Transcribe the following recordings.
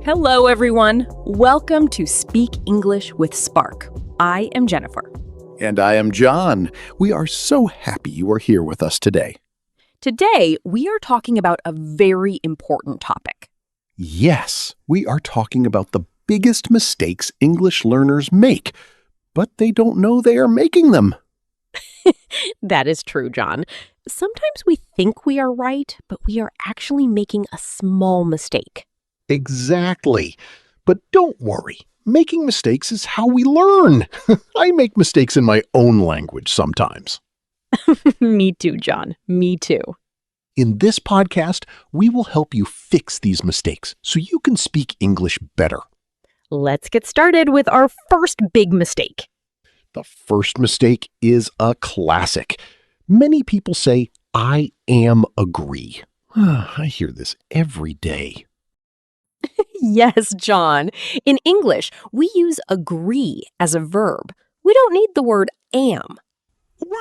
Hello, everyone. Welcome to Speak English with Spark. I am Jennifer. And I am John. We are so happy you are here with us today. Today, we are talking about a very important topic. Yes, we are talking about the biggest mistakes English learners make, but they don't know they are making them. That is true, John. Sometimes we think we are right, but we are actually making a small mistake. Exactly. But don't worry. Making mistakes is how we learn. I make mistakes in my own language sometimes. Me too, John. Me too. In this podcast, we will help you fix these mistakes so you can speak English better. Let's get started with our first big mistake. The first mistake is a classic. Many people say, I am agree. I hear this every day. Yes, John. In English, we use agree as a verb. We don't need the word am.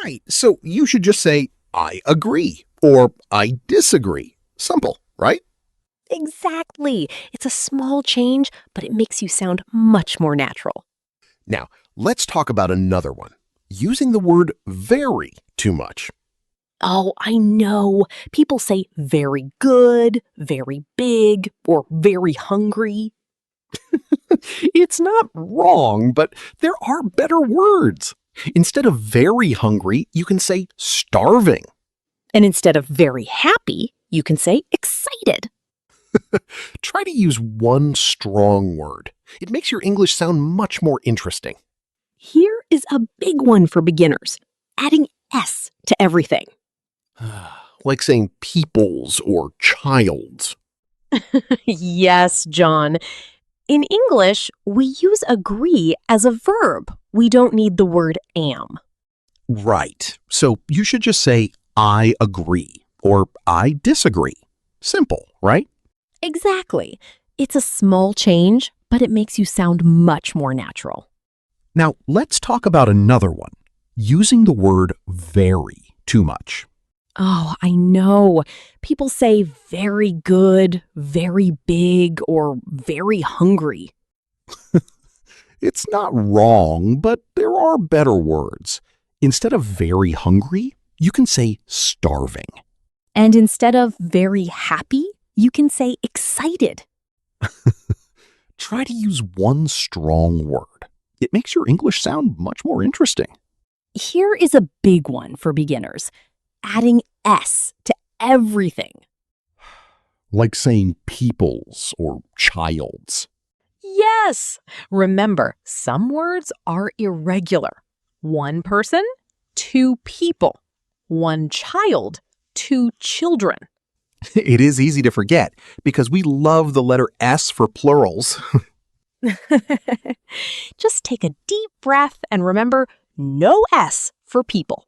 Right, so you should just say, I agree, or I disagree. Simple, right? Exactly. It's a small change, but it makes you sound much more natural. Now, let's talk about another one. Using the word very too much. Oh, I know. People say very good, very big, or very hungry. It's not wrong, but there are better words. Instead of very hungry, you can say starving. And instead of very happy, you can say excited. Try to use one strong word. It makes your English sound much more interesting. Here is a big one for beginners, adding S to everything. Like saying peoples or childs. Yes, John. In English, we use agree as a verb. We don't need the word am. Right. So you should just say, I agree or I disagree. Simple, right? Exactly. It's a small change, but it makes you sound much more natural. Now, let's talk about another one. Using the word very too much. Oh, I know. People say very good, very big, or very hungry. It's not wrong, but there are better words. Instead of very hungry, you can say starving. And instead of very happy, you can say excited. Try to use one strong word. It makes your English sound much more interesting. Here is a big one for beginners, adding S to everything. Like saying peoples or childs. Yes! Remember, some words are irregular. One person, two people. One child, two children. It is easy to forget because we love the letter S for plurals. Just take a deep breath and remember, no S for people.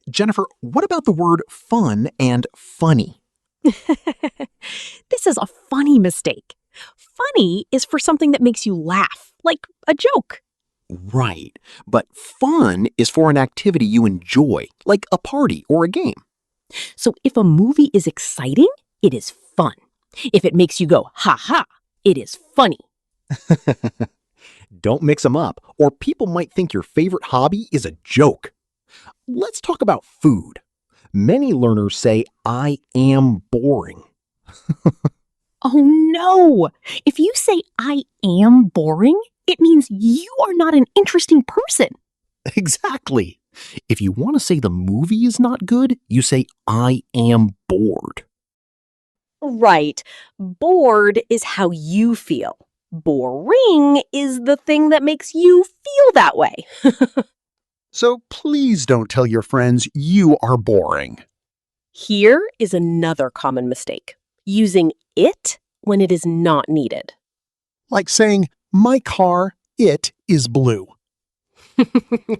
Jennifer, what about the word fun and funny? This is a funny mistake. Funny is for something that makes you laugh, like a joke. Right, but fun is for an activity you enjoy, like a party or a game. So if a movie is exciting, it is fun. If it makes you go, ha ha, it is funny. Don't mix them up, or people might think your favorite hobby is a joke. Let's talk about food. Many learners say, I am boring. Oh no! If you say I am boring, it means you are not an interesting person. Exactly. If you want to say the movie is not good, you say, I am bored. Right. Bored is how you feel. Boring is the thing that makes you feel that way. So please don't tell your friends you are boring. Here is another common mistake, using it when it is not needed. Like saying, my car, it is blue.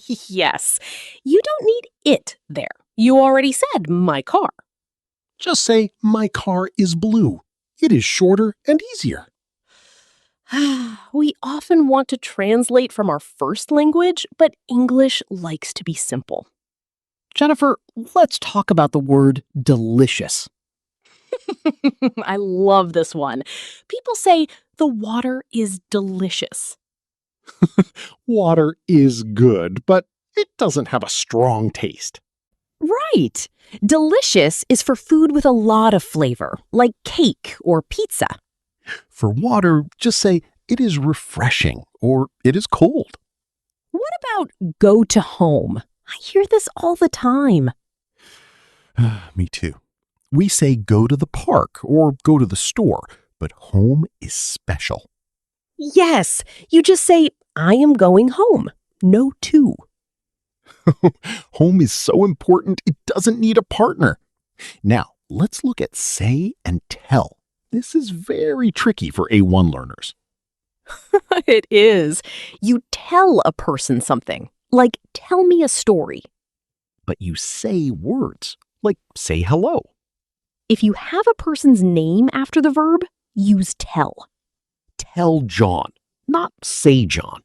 Yes, you don't need it there. You already said my car. Just say, my car is blue. It is shorter and easier. We often want to translate from our first language, but English likes to be simple. Jennifer, let's talk about the word delicious. I love this one. People say the water is delicious. Water is good, but it doesn't have a strong taste. Right. Delicious is for food with a lot of flavor, like cake or pizza. For water, just say it is refreshing or it is cold. What about go to home? I hear this all the time. Me too. We say go to the park or go to the store, but home is special. Yes, you just say, I am going home. No to. Home is so important, it doesn't need a partner. Now, let's look at say and tell. This is very tricky for A1 learners. It is. You tell a person something, like tell me a story. But you say words, like say hello. If you have a person's name after the verb, use tell. Tell John, not say John.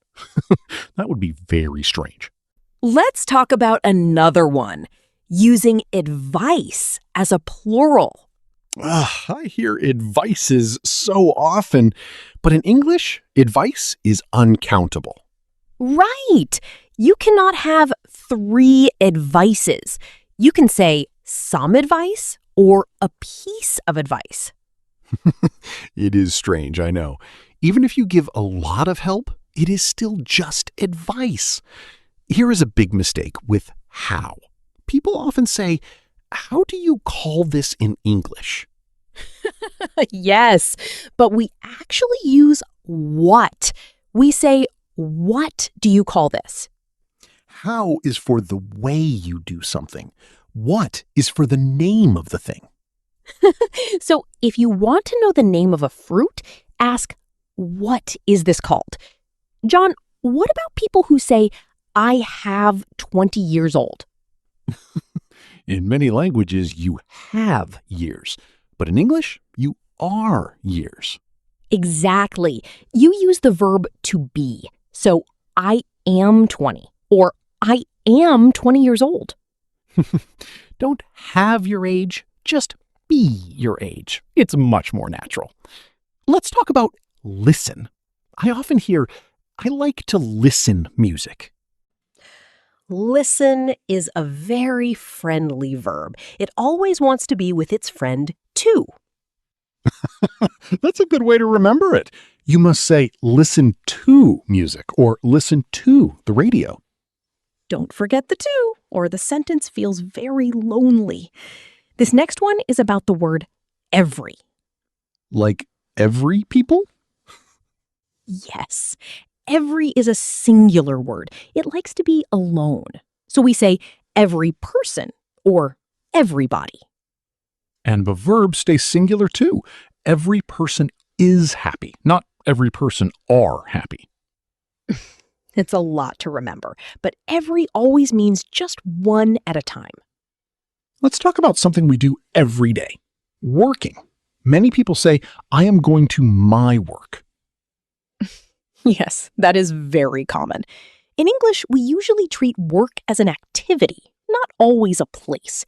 That would be very strange. Let's talk about another one, using advice as a plural. I hear advices so often, but in English, advice is uncountable. Right. You cannot have 3 advices. You can say some advice or a piece of advice. It is strange, I know. Even if you give a lot of help, it is still just advice. Here is a big mistake with how. People often say, how do you call this in English? Yes, but we actually use what. We say, what do you call this? How is for the way you do something. What is for the name of the thing. So if you want to know the name of a fruit, ask, what is this called? John, what about people who say, I have 20 years old? In many languages, you have years, but in English, you are years. Exactly. You use the verb to be. So I am 20 or I am 20 years old. Don't have your age, just be your age. It's much more natural. Let's talk about listen. I often hear, I like to listen music. Listen is a very friendly verb. It always wants to be with its friend too. That's a good way to remember it. You must say listen to music or listen to the radio. Don't forget the to, or the sentence feels very lonely. This next one is about the word every. Like every people? Yes, every is a singular word. It likes to be alone. So we say every person or everybody. And the verb stays singular too. Every person is happy, not every person are happy. It's a lot to remember, but every always means just one at a time. Let's talk about something we do every day. Working. Many people say, I am going to my work. Yes, that is very common. In English, we usually treat work as an activity, not always a place.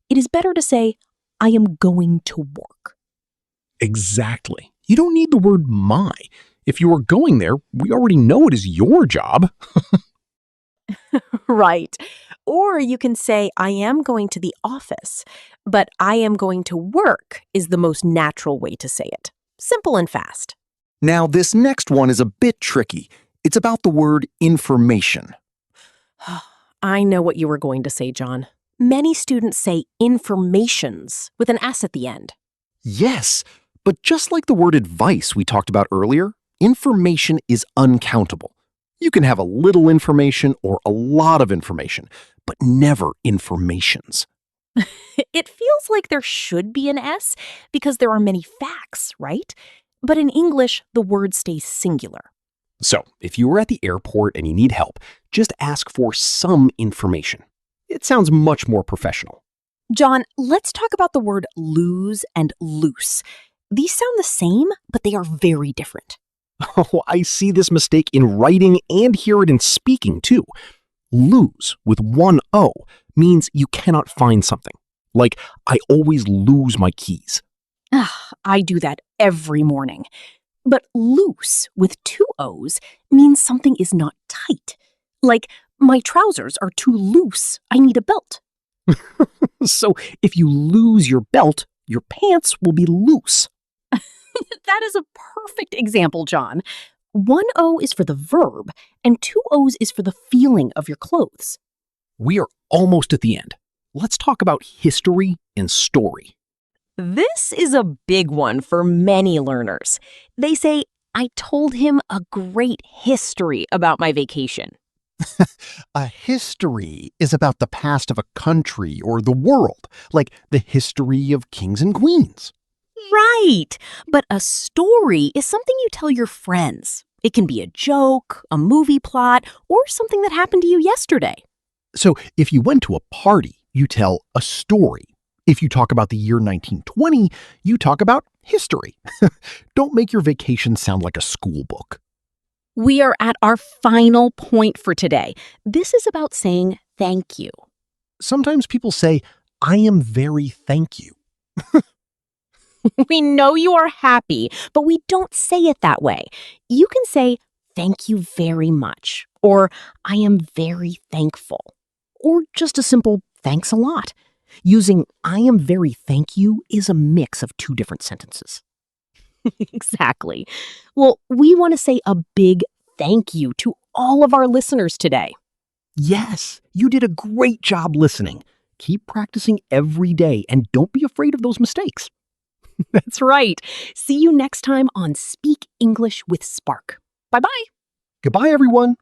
It is better to say, I am going to work. Exactly. You don't need the word my. If you are going there, we already know it is your job. Right. Or you can say, I am going to the office, but I am going to work is the most natural way to say it. Simple and fast. Now, this next one is a bit tricky. It's about the word information. I know what you were going to say, John. Many students say informations with an S at the end. Yes, but just like the word advice we talked about earlier, information is uncountable. You can have a little information or a lot of information, but never informations. It feels like there should be an S because there are many facts, right? But in English, the word stays singular. So, if you are at the airport and you need help, just ask for some information. It sounds much more professional. John, let's talk about the word lose and loose. These sound the same, but they are very different. Oh, I see this mistake in writing and hear it in speaking too. Lose with one O means you cannot find something. Like, I always lose my keys. I do that every morning. But loose with two O's means something is not tight. Like, my trousers are too loose. I need a belt. So if you lose your belt, your pants will be loose. That is a perfect example, John. One O is for the verb, and two O's is for the feeling of your clothes. We are almost at the end. Let's talk about history and story. This is a big one for many learners. They say, I told him a great history about my vacation. A history is about the past of a country or the world, like the history of kings and queens. Right. But a story is something you tell your friends. It can be a joke, a movie plot, or something that happened to you yesterday. So if you went to a party, you tell a story. If you talk about the year 1920, you talk about history. Don't make your vacation sound like a school book. We are at our final point for today. This is about saying thank you. Sometimes people say, I am very thank you. We know you are happy, but we don't say it that way. You can say, thank you very much, or I am very thankful, or just a simple thanks a lot. Using I am very thank you is a mix of two different sentences. Exactly. Well, we want to say a big thank you to all of our listeners today. Yes, you did a great job listening. Keep practicing every day and don't be afraid of those mistakes. That's right. See you next time on Speak English with Spark. Bye-bye. Goodbye, everyone.